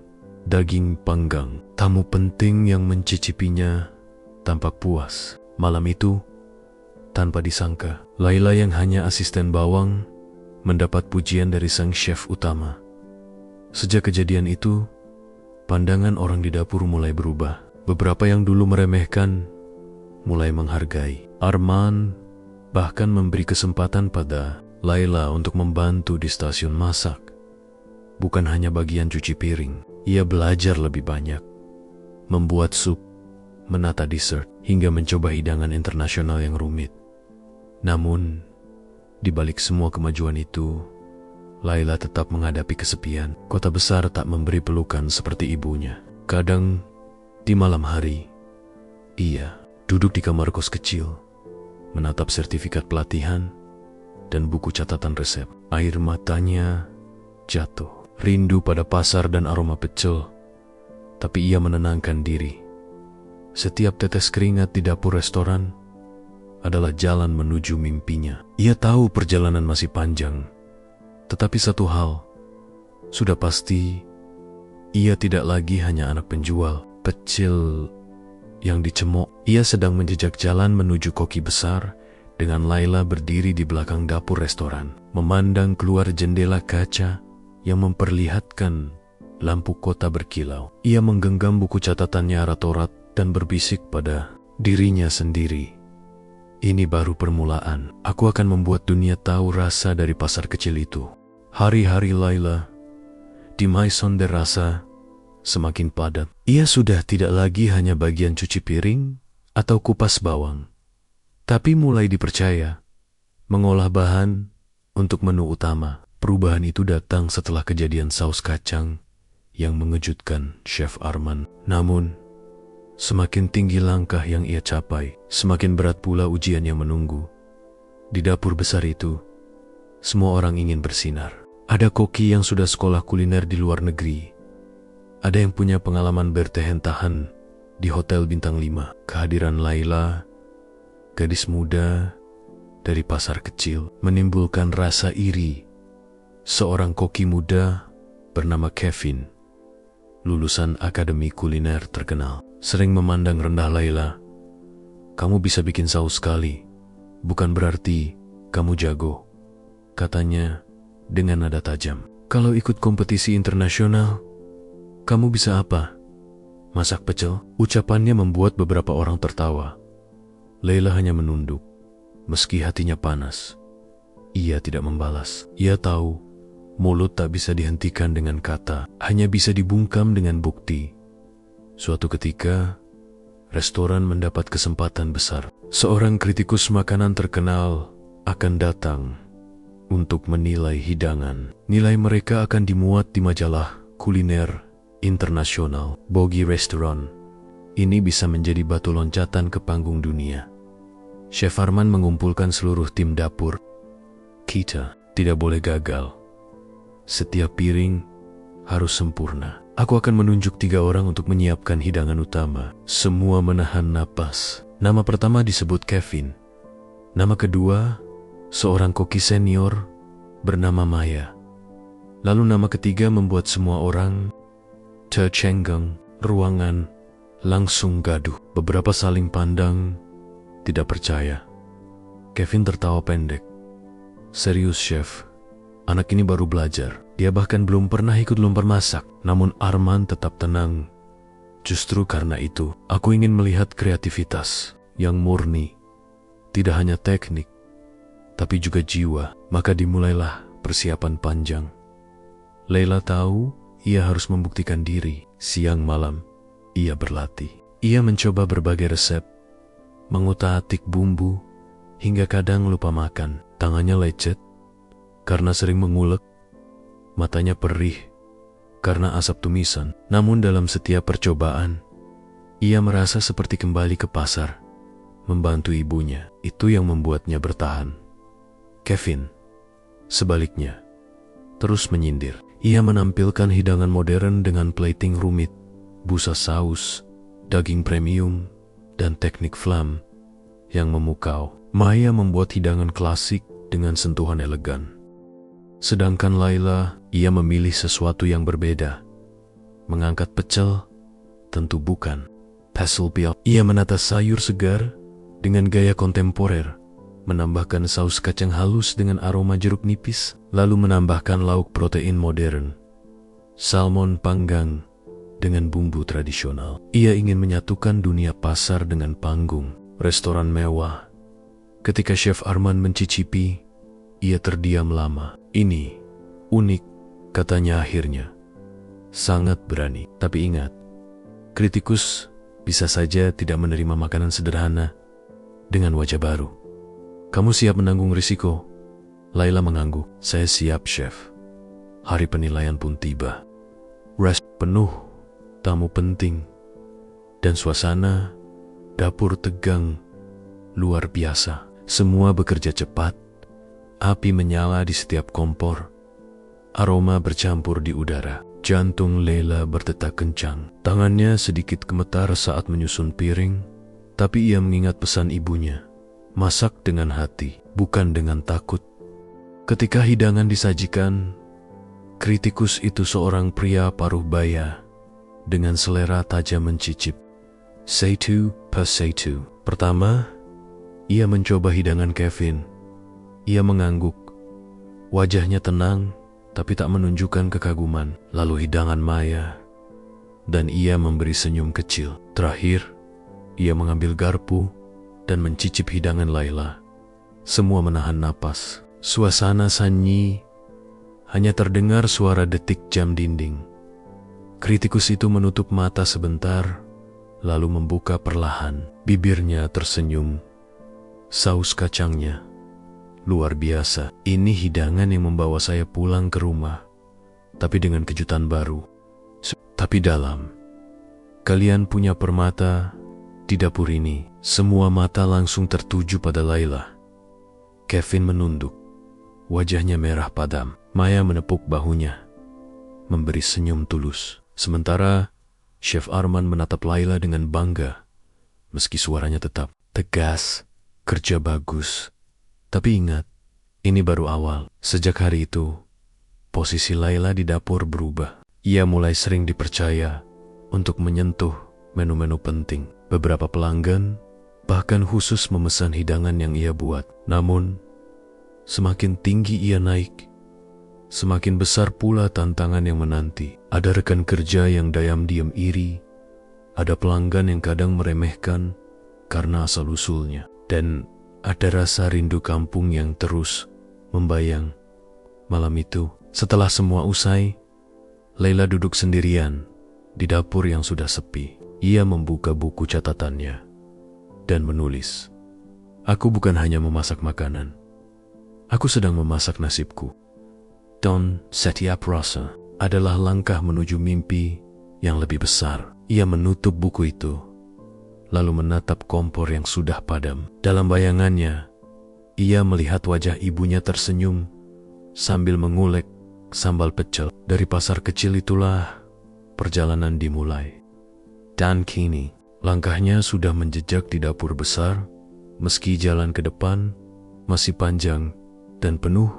daging panggang. Tamu penting yang mencicipinya tampak puas. Malam itu, tanpa disangka, Laila yang hanya asisten bawang mendapat pujian dari sang chef utama. Sejak kejadian itu, pandangan orang di dapur mulai berubah. Beberapa yang dulu meremehkan mulai menghargai. Arman bahkan memberi kesempatan pada Laila untuk membantu di stasiun masak. Bukan hanya bagian cuci piring, ia belajar lebih banyak. Membuat sup, menata dessert, hingga mencoba hidangan internasional yang rumit. Namun, di balik semua kemajuan itu, Laila tetap menghadapi kesepian. Kota besar tak memberi pelukan seperti ibunya. Kadang, di malam hari, ia duduk di kamar kos kecil, menatap sertifikat pelatihan dan buku catatan resep. Air matanya jatuh. Rindu pada pasar dan aroma pecel, tapi ia menenangkan diri. Setiap tetes keringat di dapur restoran adalah jalan menuju mimpinya. Ia tahu perjalanan masih panjang, tetapi satu hal sudah pasti, ia tidak lagi hanya anak penjual pecel yang dicemooh. Ia sedang menjejak jalan menuju koki besar, dengan Laila berdiri di belakang dapur restoran, memandang keluar jendela kaca yang memperlihatkan lampu kota berkilau. Ia menggenggam buku catatannya erat-erat dan berbisik pada dirinya sendiri. Ini baru permulaan. Aku akan membuat dunia tahu rasa dari pasar kecil itu. Hari-hari Laila di Maison de Rasa semakin padat. Ia sudah tidak lagi hanya bagian cuci piring atau kupas bawang, tapi mulai dipercaya mengolah bahan untuk menu utama. Perubahan itu datang setelah kejadian saus kacang yang mengejutkan Chef Arman. Namun, semakin tinggi langkah yang ia capai, semakin berat pula ujian yang menunggu. Di dapur besar itu, semua orang ingin bersinar. Ada koki yang sudah sekolah kuliner di luar negeri. Ada yang punya pengalaman bertahan di hotel bintang 5. Kehadiran Laila, gadis muda dari pasar kecil, menimbulkan rasa iri. Seorang koki muda bernama Kevin, lulusan akademi kuliner terkenal, sering memandang rendah Laila. Kamu bisa bikin saus sekali, bukan berarti kamu jago, katanya dengan nada tajam. Kalau ikut kompetisi internasional, kamu bisa apa? Masak pecel? Ucapannya membuat beberapa orang tertawa. Laila hanya menunduk, meski hatinya panas. Ia tidak membalas. Ia tahu, mulut tak bisa dihentikan dengan kata, hanya bisa dibungkam dengan bukti. Suatu ketika, restoran mendapat kesempatan besar. Seorang kritikus makanan terkenal akan datang untuk menilai hidangan. Nilai mereka akan dimuat di majalah kuliner internasional, Bogi Restaurant. Ini bisa menjadi batu loncatan ke panggung dunia. Chef Arman mengumpulkan seluruh tim dapur. Kita tidak boleh gagal. Setiap piring harus sempurna. Aku akan menunjuk 3 orang untuk menyiapkan hidangan utama. Semua menahan napas. Nama pertama disebut Kevin. Nama kedua, seorang koki senior bernama Maya. Lalu nama ketiga membuat semua orang tercengang. Ruangan langsung gaduh. Beberapa saling pandang, tidak percaya. Kevin tertawa pendek. Serius, chef. Anak ini baru belajar. Dia bahkan belum pernah ikut lomba masak. Namun Arman tetap tenang. Justru karena itu, aku ingin melihat kreativitas yang murni. Tidak hanya teknik, tapi juga jiwa. Maka dimulailah persiapan panjang. Laila tahu ia harus membuktikan diri. Siang malam, ia berlatih. Ia mencoba berbagai resep, mengutak-atik bumbu, hingga kadang lupa makan. Tangannya lecet karena sering mengulek, matanya perih karena asap tumisan. Namun dalam setiap percobaan, ia merasa seperti kembali ke pasar, membantu ibunya. Itu yang membuatnya bertahan. Kevin, sebaliknya, terus menyindir. Ia menampilkan hidangan modern dengan plating rumit, busa saus, daging premium, dan teknik flam yang memukau. Maya membuat hidangan klasik dengan sentuhan elegan. Sedangkan Laila, ia memilih sesuatu yang berbeda. Mengangkat pecel, tentu bukan. Pestle peel. Ia menata sayur segar dengan gaya kontemporer, menambahkan saus kacang halus dengan aroma jeruk nipis, lalu menambahkan lauk protein modern. Salmon panggang dengan bumbu tradisional. Ia ingin menyatukan dunia pasar dengan panggung restoran mewah. Ketika Chef Arman mencicipi, ia terdiam lama. Ini unik, katanya akhirnya. Sangat berani. Tapi ingat, kritikus bisa saja tidak menerima makanan sederhana dengan wajah baru. Kamu siap menanggung risiko? Laila mengangguk. Saya siap, Chef. Hari penilaian pun tiba. Rest penuh, tamu penting, dan suasana dapur tegang luar biasa. Semua bekerja cepat. Api menyala di setiap kompor. Aroma bercampur di udara. Jantung Laila berdetak kencang. Tangannya sedikit gemetar saat menyusun piring, tapi ia mengingat pesan ibunya. Masak dengan hati, bukan dengan takut. Ketika hidangan disajikan, kritikus itu seorang pria paruh baya dengan selera tajam mencicip. Satu per satu. Pertama, ia mencoba hidangan Kevin. Ia mengangguk. Wajahnya tenang, tapi tak menunjukkan kekaguman. Lalu hidangan Maya, dan ia memberi senyum kecil. Terakhir, ia mengambil garpu dan mencicip hidangan Laila. Semua menahan napas. Suasana sunyi, hanya terdengar suara detik jam dinding. Kritikus itu menutup mata sebentar, lalu membuka perlahan. Bibirnya tersenyum. Saus kacangnya luar biasa. Ini hidangan yang membawa saya pulang ke rumah, tapi dengan kejutan baru. Tapi dalam, kalian punya permata di dapur ini. Semua mata langsung tertuju pada Laila. Kevin menunduk. Wajahnya merah padam. Maya menepuk bahunya, memberi senyum tulus. Sementara Chef Arman menatap Laila dengan bangga, meski suaranya tetap tegas. Kerja bagus. Tapi ingat, ini baru awal. Sejak hari itu, posisi Laila di dapur berubah. Ia mulai sering dipercaya untuk menyentuh menu-menu penting. Beberapa pelanggan bahkan khusus memesan hidangan yang ia buat. Namun, semakin tinggi ia naik, semakin besar pula tantangan yang menanti. Ada rekan kerja yang diam-diam iri, ada pelanggan yang kadang meremehkan karena asal-usulnya, dan ada rasa rindu kampung yang terus membayang. Malam itu, setelah semua usai, Laila duduk sendirian di dapur yang sudah sepi. Ia membuka buku catatannya dan menulis, "Aku bukan hanya memasak makanan. Aku sedang memasak nasibku." Dan setiap rasa adalah langkah menuju mimpi yang lebih besar. Ia menutup buku itu, lalu menatap kompor yang sudah padam. Dalam bayangannya, ia melihat wajah ibunya tersenyum sambil mengulek sambal pecel. Dari pasar kecil itulah perjalanan dimulai. Dan kini, langkahnya sudah menjejak di dapur besar, meski jalan ke depan masih panjang dan penuh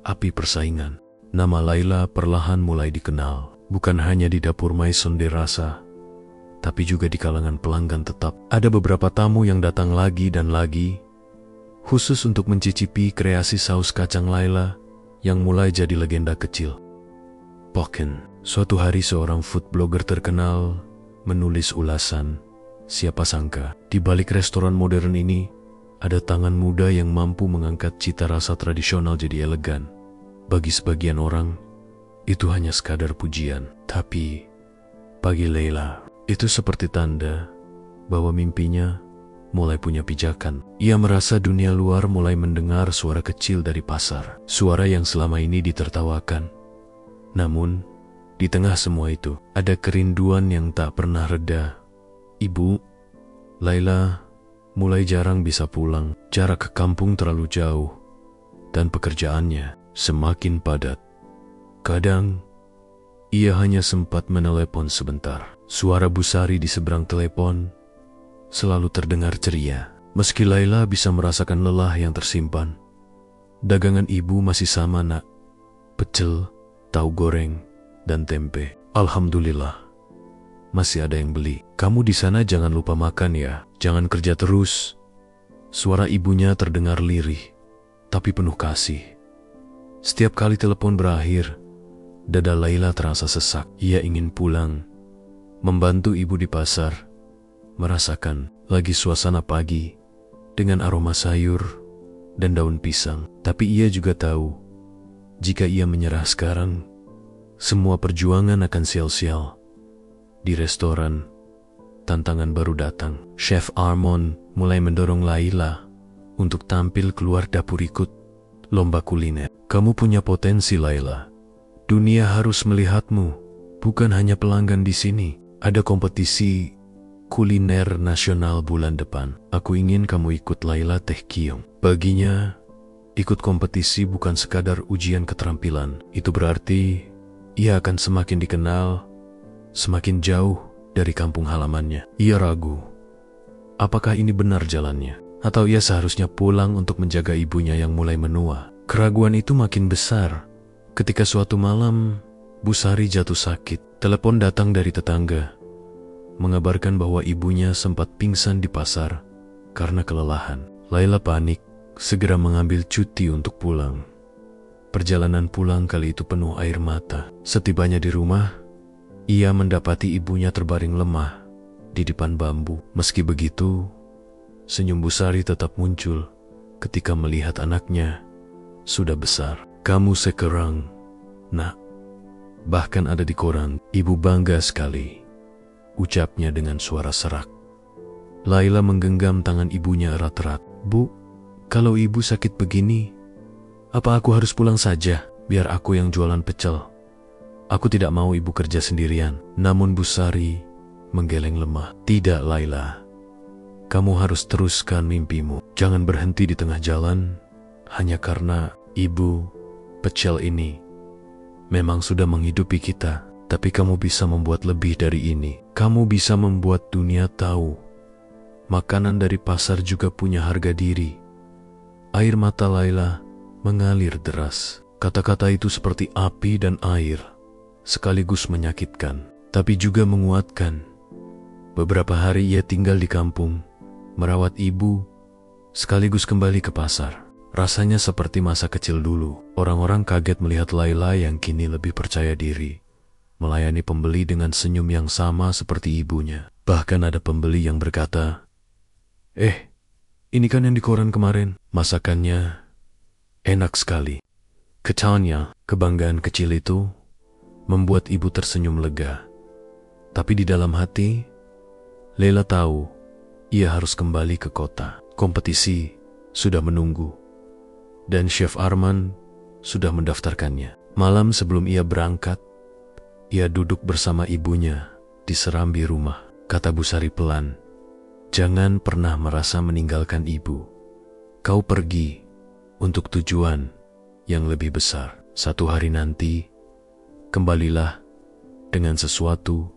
api persaingan. Nama Laila perlahan mulai dikenal, bukan hanya di dapur Maison de Rasa, tapi juga di kalangan pelanggan tetap. Ada beberapa tamu yang datang lagi dan lagi, khusus untuk mencicipi kreasi saus kacang Laila yang mulai jadi legenda kecil. Poken, suatu hari seorang food blogger terkenal menulis ulasan, "Siapa sangka, di balik restoran modern ini, ada tangan muda yang mampu mengangkat cita rasa tradisional jadi elegan." Bagi sebagian orang, itu hanya sekadar pujian. Tapi, bagi Laila, itu seperti tanda bahwa mimpinya mulai punya pijakan. Ia merasa dunia luar mulai mendengar suara kecil dari pasar. Suara yang selama ini ditertawakan. Namun, di tengah semua itu, ada kerinduan yang tak pernah reda. "Ibu," Laila mulai jarang bisa pulang, jarak ke kampung terlalu jauh, dan pekerjaannya semakin padat. Kadang, ia hanya sempat menelepon sebentar. Suara Bu Sari di seberang telepon selalu terdengar ceria. Meski Laila bisa merasakan lelah yang tersimpan, dagangan ibu masih sama, Nak. Pecel, tahu goreng, dan tempe. Alhamdulillah, masih ada yang beli. Kamu di sana jangan lupa makan ya. Jangan kerja terus. Suara ibunya terdengar lirih, tapi penuh kasih. Setiap kali telepon berakhir, dada Laila terasa sesak. Ia ingin pulang, membantu ibu di pasar, merasakan lagi suasana pagi dengan aroma sayur dan daun pisang. Tapi ia juga tahu, jika ia menyerah sekarang, semua perjuangan akan sia-sia. Di restoran, tantangan baru datang. Chef Armon mulai mendorong Laila untuk tampil keluar dapur ikut lomba kuliner. Kamu punya potensi, Laila. Dunia harus melihatmu, bukan hanya pelanggan di sini. Ada kompetisi kuliner nasional bulan depan. Aku ingin kamu ikut, Laila Teh Kiong. Baginya, ikut kompetisi bukan sekadar ujian keterampilan. Itu berarti ia akan semakin dikenal, semakin jauh dari kampung halamannya. Ia ragu, apakah ini benar jalannya? Atau ia seharusnya pulang untuk menjaga ibunya yang mulai menua? Keraguan itu makin besar ketika suatu malam Bu Sari jatuh sakit. Telepon datang dari tetangga, mengabarkan bahwa ibunya sempat pingsan di pasar karena kelelahan. Laila panik, segera mengambil cuti untuk pulang. Perjalanan pulang kali itu penuh air mata. Setibanya di rumah, ia mendapati ibunya terbaring lemah di depan bambu. Meski begitu, senyum Bu Sari tetap muncul ketika melihat anaknya sudah besar. Kamu sekarang, Nak. Bahkan ada di koran. Ibu bangga sekali, ucapnya dengan suara serak. Laila menggenggam tangan ibunya erat-erat. Bu, kalau ibu sakit begini, apa aku harus pulang saja? Biar aku yang jualan pecel. Aku tidak mau ibu kerja sendirian. Namun Bu Sari menggeleng lemah. Tidak, Laila. Kamu harus teruskan mimpimu. Jangan berhenti di tengah jalan hanya karena ibu pecel ini memang sudah menghidupi kita. Tapi kamu bisa membuat lebih dari ini. Kamu bisa membuat dunia tahu makanan dari pasar juga punya harga diri. Air mata Laila mengalir deras. Kata-kata itu seperti api dan air, sekaligus menyakitkan, tapi juga menguatkan. Beberapa hari ia tinggal di kampung, merawat ibu, sekaligus kembali ke pasar. Rasanya seperti masa kecil dulu. Orang-orang kaget melihat Laila yang kini lebih percaya diri, melayani pembeli dengan senyum yang sama seperti ibunya. Bahkan ada pembeli yang berkata, ini kan yang di koran kemarin. Masakannya enak sekali. Katanya, kebanggaan kecil itu membuat ibu tersenyum lega. Tapi di dalam hati, Laila tahu ia harus kembali ke kota. Kompetisi sudah menunggu, dan Chef Arman sudah mendaftarkannya. Malam sebelum ia berangkat, ia duduk bersama ibunya di serambi rumah. Kata Bu Sari pelan, "Jangan pernah merasa meninggalkan ibu. Kau pergi untuk tujuan yang lebih besar. Satu hari nanti, kembalilah dengan sesuatu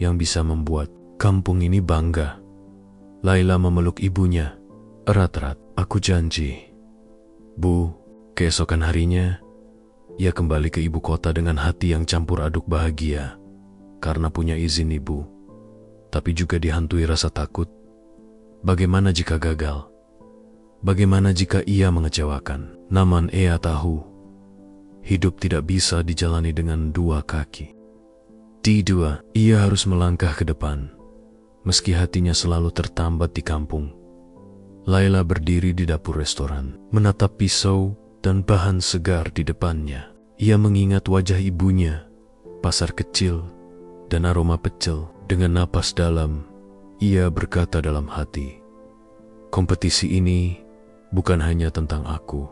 yang bisa membuat kampung ini bangga." Laila memeluk ibunya erat-erat. "Aku janji, Bu." Keesokan harinya, ia kembali ke ibu kota dengan hati yang campur aduk bahagia karena punya izin ibu, tapi juga dihantui rasa takut. Bagaimana jika gagal? Bagaimana jika ia mengecewakan? Namun ia tahu, hidup tidak bisa dijalani dengan dua kaki. Ia harus melangkah ke depan, meski hatinya selalu tertambat di kampung. Laila berdiri di dapur restoran, menatap pisau dan bahan segar di depannya. Ia mengingat wajah ibunya, pasar kecil, dan aroma pecel. Dengan napas dalam, ia berkata dalam hati, "Kompetisi ini bukan hanya tentang aku.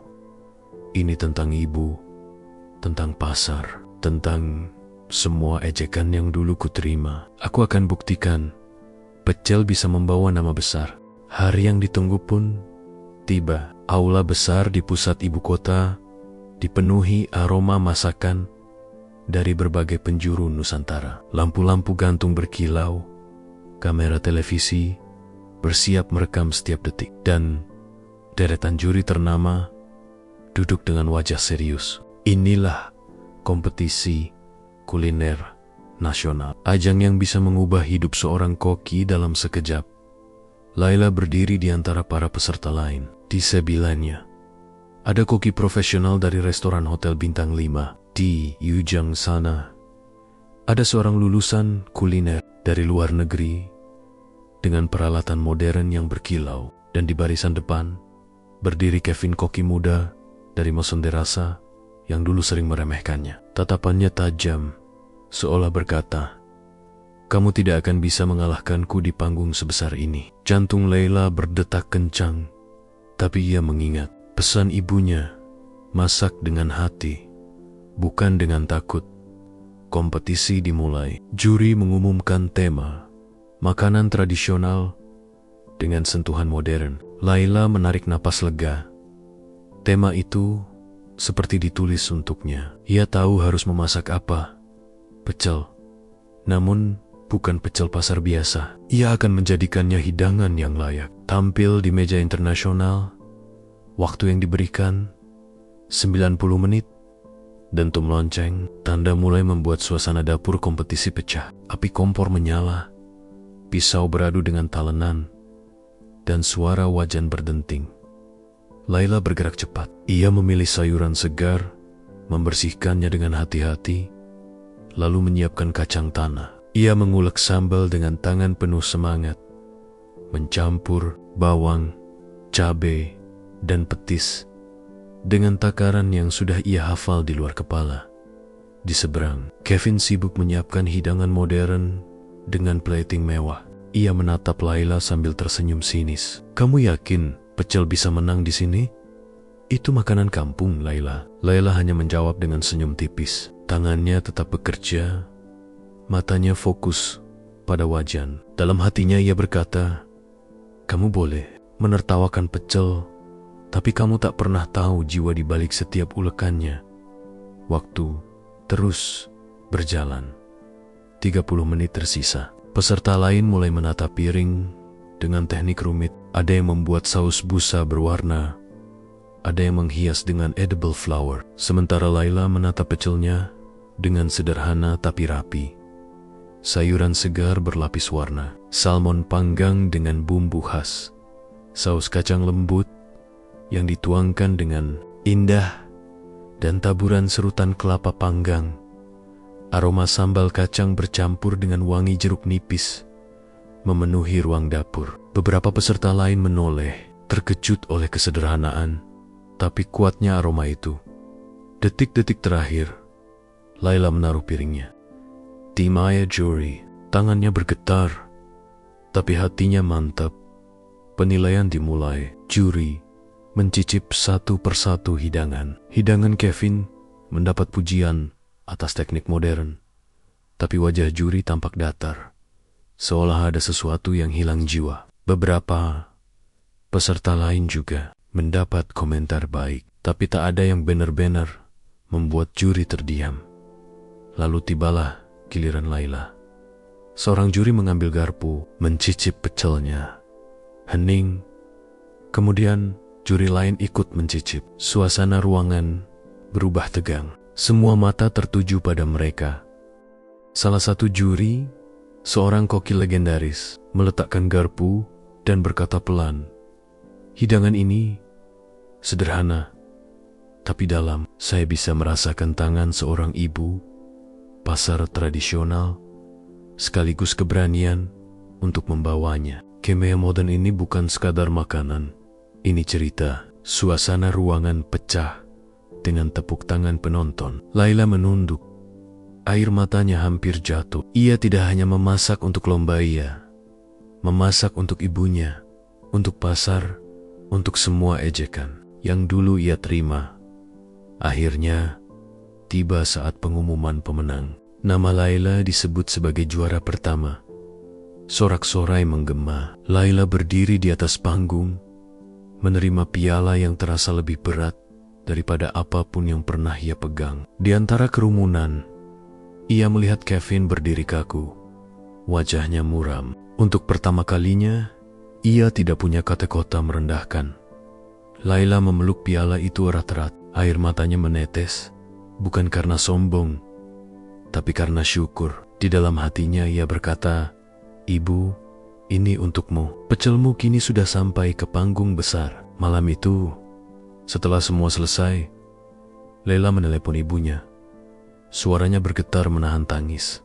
Ini tentang ibu, tentang pasar, tentang semua ejekan yang dulu kuterima. Aku akan buktikan, pecel bisa membawa nama besar. Hari yang ditunggu pun tiba. Aula besar di pusat ibu kota dipenuhi aroma masakan dari berbagai penjuru Nusantara. Lampu-lampu gantung berkilau, kamera televisi bersiap merekam setiap detik, dan deretan juri ternama duduk dengan wajah serius. Inilah kompetisi kuliner nasional, ajang yang bisa mengubah hidup seorang koki dalam sekejap. Laila berdiri di antara para peserta lain. Di sebelahnya ada koki profesional dari restoran hotel bintang 5 di ujung sana. Ada seorang lulusan kuliner dari luar negeri dengan peralatan modern yang berkilau, dan di barisan depan berdiri Kevin, koki muda dari Moson Derasa yang dulu sering meremehkannya. Tatapannya tajam, seolah berkata, "Kamu tidak akan bisa mengalahkanku di panggung sebesar ini." Jantung Laila berdetak kencang, tapi ia mengingat pesan ibunya, masak dengan hati, bukan dengan takut. Kompetisi dimulai. Juri mengumumkan tema, makanan tradisional dengan sentuhan modern. Laila menarik napas lega. Tema itu seperti ditulis untuknya. Ia tahu harus memasak apa. Pecel. Namun bukan pecel pasar biasa. Ia akan menjadikannya hidangan yang layak. Tampil di meja internasional, waktu yang diberikan 90 menit. Dentum lonceng, tanda mulai membuat suasana dapur kompetisi pecah. Api kompor menyala, pisau beradu dengan talenan, dan suara wajan berdenting. Laila bergerak cepat. Ia memilih sayuran segar, membersihkannya dengan hati-hati, lalu menyiapkan kacang tanah. Ia mengulek sambal dengan tangan penuh semangat, mencampur bawang, cabai, dan petis dengan takaran yang sudah ia hafal di luar kepala. Di seberang, Kevin sibuk menyiapkan hidangan modern dengan plating mewah. Ia menatap Laila sambil tersenyum sinis. "Kamu yakin pecel bisa menang di sini? Itu makanan kampung, Laila." Laila hanya menjawab dengan senyum tipis. Tangannya tetap bekerja, matanya fokus pada wajan. Dalam hatinya ia berkata, "Kamu boleh menertawakan pecel, tapi kamu tak pernah tahu jiwa di balik setiap ulekannya." Waktu terus berjalan. 30 menit tersisa. Peserta lain mulai menata piring dengan teknik rumit. Ada yang membuat saus busa berwarna, ada yang menghias dengan edible flower. Sementara Laila menata pecelnya dengan sederhana tapi rapi. Sayuran segar berlapis warna, salmon panggang dengan bumbu khas, saus kacang lembut yang dituangkan dengan indah, dan taburan serutan kelapa panggang. Aroma sambal kacang bercampur dengan wangi jeruk nipis memenuhi ruang dapur. Beberapa peserta lain menoleh, terkejut oleh kesederhanaan, tapi kuatnya aroma itu. Detik-detik terakhir, Laila menaruh piringnya. Timaya juri, tangannya bergetar, tapi hatinya mantap. Penilaian dimulai. Juri mencicip satu persatu hidangan. Hidangan Kevin mendapat pujian atas teknik modern, tapi wajah juri tampak datar, seolah ada sesuatu yang hilang jiwa. Beberapa peserta lain juga mendapat komentar baik, tapi tak ada yang benar-benar membuat juri terdiam. Lalu tibalah giliran Laila. Seorang juri mengambil garpu, mencicip pecelnya. Hening. Kemudian juri lain ikut mencicip. Suasana ruangan berubah tegang. Semua mata tertuju pada mereka. Salah satu juri, seorang koki legendaris, meletakkan garpu dan berkata pelan, "Hidangan ini sederhana, tapi dalam. Saya bisa merasakan tangan seorang ibu, pasar tradisional, sekaligus keberanian untuk membawanya. Kemea modern ini bukan sekadar makanan. Ini cerita." Suasana ruangan pecah dengan tepuk tangan penonton. Laila menunduk. Air matanya hampir jatuh. Ia tidak hanya memasak untuk lomba ia, memasak untuk ibunya, untuk pasar, untuk semua ejekan yang dulu ia terima. Akhirnya, tiba saat pengumuman pemenang. Nama Laila disebut sebagai juara pertama. Sorak-sorai menggema. Laila berdiri di atas panggung, menerima piala yang terasa lebih berat daripada apapun yang pernah ia pegang. Di antara kerumunan, ia melihat Kevin berdiri kaku. Wajahnya muram. Untuk pertama kalinya, ia tidak punya kata-kata merendahkan. Laila memeluk piala itu erat-erat. Air matanya menetes, bukan karena sombong, tapi karena syukur. Di dalam hatinya ia berkata, "Ibu, ini untukmu. Pecelmu kini sudah sampai ke panggung besar." Malam itu, setelah semua selesai, Laila menelepon ibunya. Suaranya bergetar menahan tangis.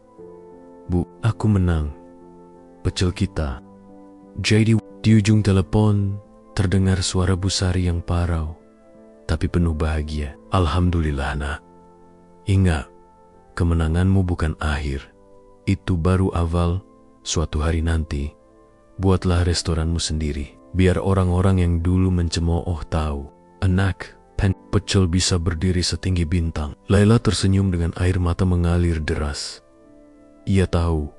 "Bu, aku menang. Pecel kita." Jadi di ujung telepon terdengar suara Bu Sari yang parau, tapi penuh bahagia. "Alhamdulillah, nak. Ingat, kemenanganmu bukan akhir. Itu baru awal. Suatu hari nanti, buatlah restoranmu sendiri. Biar orang-orang yang dulu mencemooh tahu, anak pecel bisa berdiri setinggi bintang." Laila tersenyum dengan air mata mengalir deras. Ia tahu,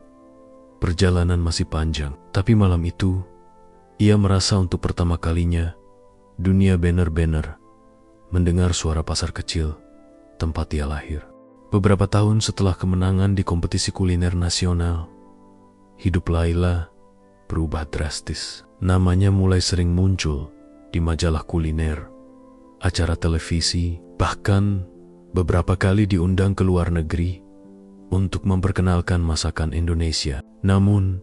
perjalanan masih panjang. Tapi malam itu, ia merasa untuk pertama kalinya, dunia benar-benar mendengar suara pasar kecil, tempat ia lahir. Beberapa tahun setelah kemenangan di kompetisi kuliner nasional, hidup Laila berubah drastis. Namanya mulai sering muncul di majalah kuliner, acara televisi, bahkan beberapa kali diundang ke luar negeri untuk memperkenalkan masakan Indonesia. Namun,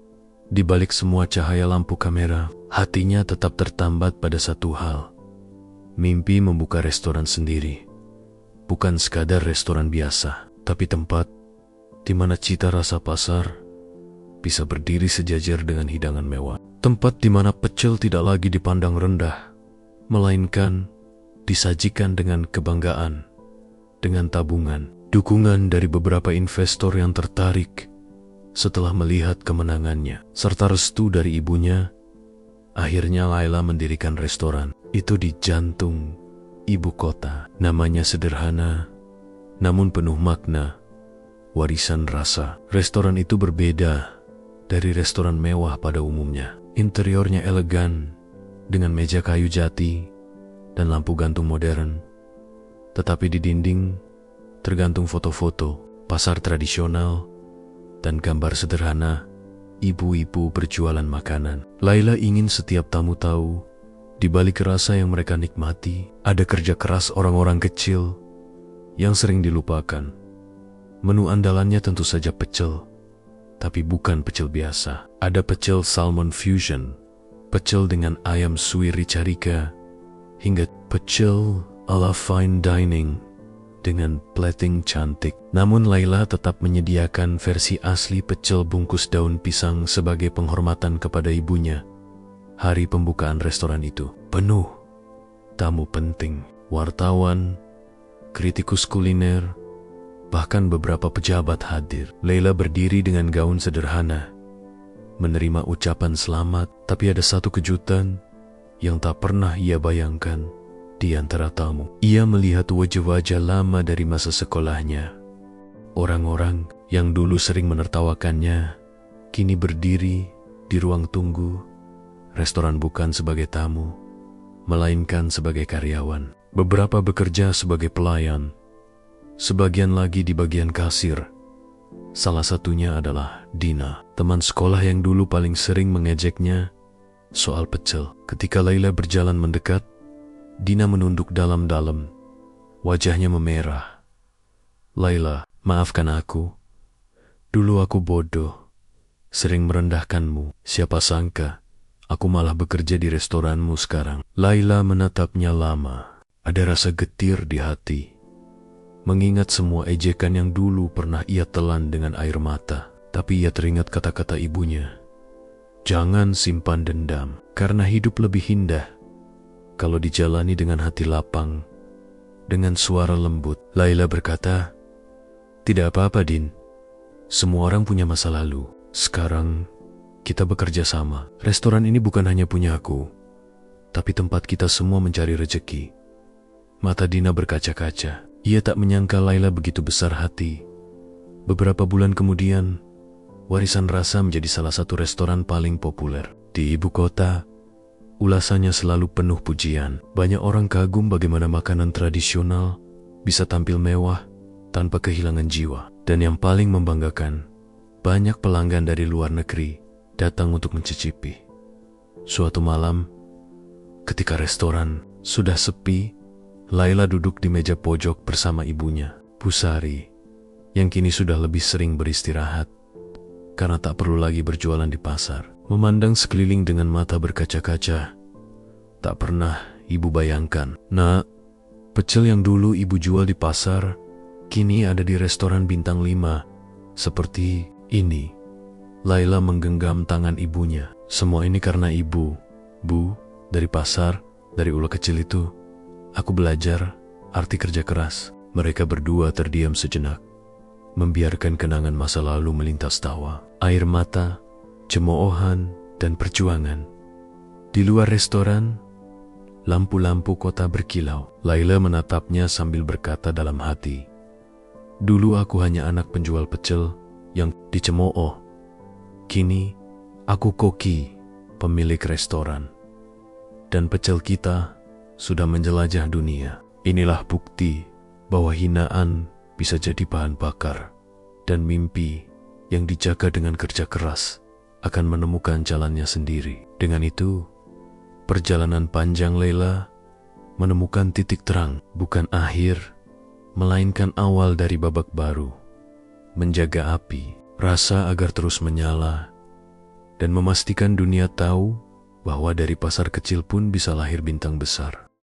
di balik semua cahaya lampu kamera, hatinya tetap tertambat pada satu hal. Mimpi membuka restoran sendiri. Bukan sekadar restoran biasa, tapi tempat di mana cita rasa pasar bisa berdiri sejajar dengan hidangan mewah. Tempat di mana pecel tidak lagi dipandang rendah, melainkan disajikan dengan kebanggaan, dengan tabungan, dukungan dari beberapa investor yang tertarik setelah melihat kemenangannya, serta restu dari ibunya. Akhirnya Laila mendirikan restoran itu di jantung ibu kota. Namanya sederhana, namun penuh makna, warisan rasa. Restoran itu berbeda dari restoran mewah pada umumnya. Interiornya elegan, dengan meja kayu jati dan lampu gantung modern. Tetapi di dinding tergantung foto-foto, pasar tradisional, dan gambar sederhana ibu-ibu berjualan makanan. Laila ingin setiap tamu tahu, di balik rasa yang mereka nikmati, ada kerja keras orang-orang kecil yang sering dilupakan. Menu andalannya tentu saja pecel, tapi bukan pecel biasa. Ada pecel salmon fusion, pecel dengan ayam suir rica-rica, hingga pecel ala fine dining dengan plating cantik. Namun Laila tetap menyediakan versi asli pecel bungkus daun pisang sebagai penghormatan kepada ibunya. Hari pembukaan restoran itu penuh tamu penting, wartawan, kritikus kuliner, bahkan beberapa pejabat hadir. Laila berdiri dengan gaun sederhana, menerima ucapan selamat, tapi ada satu kejutan yang tak pernah ia bayangkan. Di antara tamu, ia melihat wajah-wajah lama dari masa sekolahnya. Orang-orang yang dulu sering menertawakannya, kini berdiri di ruang tunggu. Restoran bukan sebagai tamu, melainkan sebagai karyawan. Beberapa bekerja sebagai pelayan, sebagian lagi di bagian kasir. Salah satunya adalah Dina, teman sekolah yang dulu paling sering mengejeknya soal pecel. Ketika Laila berjalan mendekat, Dina menunduk dalam-dalam, wajahnya memerah. "Laila, maafkan aku. Dulu aku bodoh, sering merendahkanmu. Siapa sangka aku malah bekerja di restoranmu sekarang." Laila menatapnya lama. Ada rasa getir di hati, mengingat semua ejekan yang dulu pernah ia telan dengan air mata. Tapi ia teringat kata-kata ibunya, "Jangan simpan dendam, karena hidup lebih indah kalau dijalani dengan hati lapang." Dengan suara lembut, Laila berkata, "Tidak apa-apa, Din. Semua orang punya masa lalu. Sekarang kita bekerja sama. Restoran ini bukan hanya punya aku, tapi tempat kita semua mencari rezeki." Mata Dina berkaca-kaca. Ia tak menyangka Laila begitu besar hati. Beberapa bulan kemudian, Warisan Rasa menjadi salah satu restoran paling populer di ibu kota. Ulasannya selalu penuh pujian. Banyak orang kagum bagaimana makanan tradisional bisa tampil mewah tanpa kehilangan jiwa. Dan yang paling membanggakan, banyak pelanggan dari luar negeri datang untuk mencicipi. Suatu malam, ketika restoran sudah sepi, Laila duduk di meja pojok bersama ibunya, Bu Sari, yang kini sudah lebih sering beristirahat karena tak perlu lagi berjualan di pasar. Memandang sekeliling dengan mata berkaca-kaca. Tak pernah ibu bayangkan, "Nak, pecel yang dulu ibu jual di pasar, kini ada di restoran bintang 5, seperti ini." Laila menggenggam tangan ibunya. "Semua ini karena ibu, Bu. Dari pasar, dari ula kecil itu, aku belajar arti kerja keras." Mereka berdua terdiam sejenak, membiarkan kenangan masa lalu melintas tawa. Air mata, cemoohan, dan perjuangan. Di luar restoran, lampu-lampu kota berkilau. Laila menatapnya sambil berkata dalam hati, "Dulu aku hanya anak penjual pecel yang dicemooh. Kini, aku koki, pemilik restoran. Dan pecel kita sudah menjelajah dunia. Inilah bukti bahwa hinaan bisa jadi bahan bakar, dan mimpi yang dijaga dengan kerja keras akan menemukan jalannya sendiri." Dengan itu, perjalanan panjang Laila menemukan titik terang, bukan akhir, melainkan awal dari babak baru. Menjaga api, rasa agar terus menyala, dan memastikan dunia tahu bahwa dari pasar kecil pun bisa lahir bintang besar.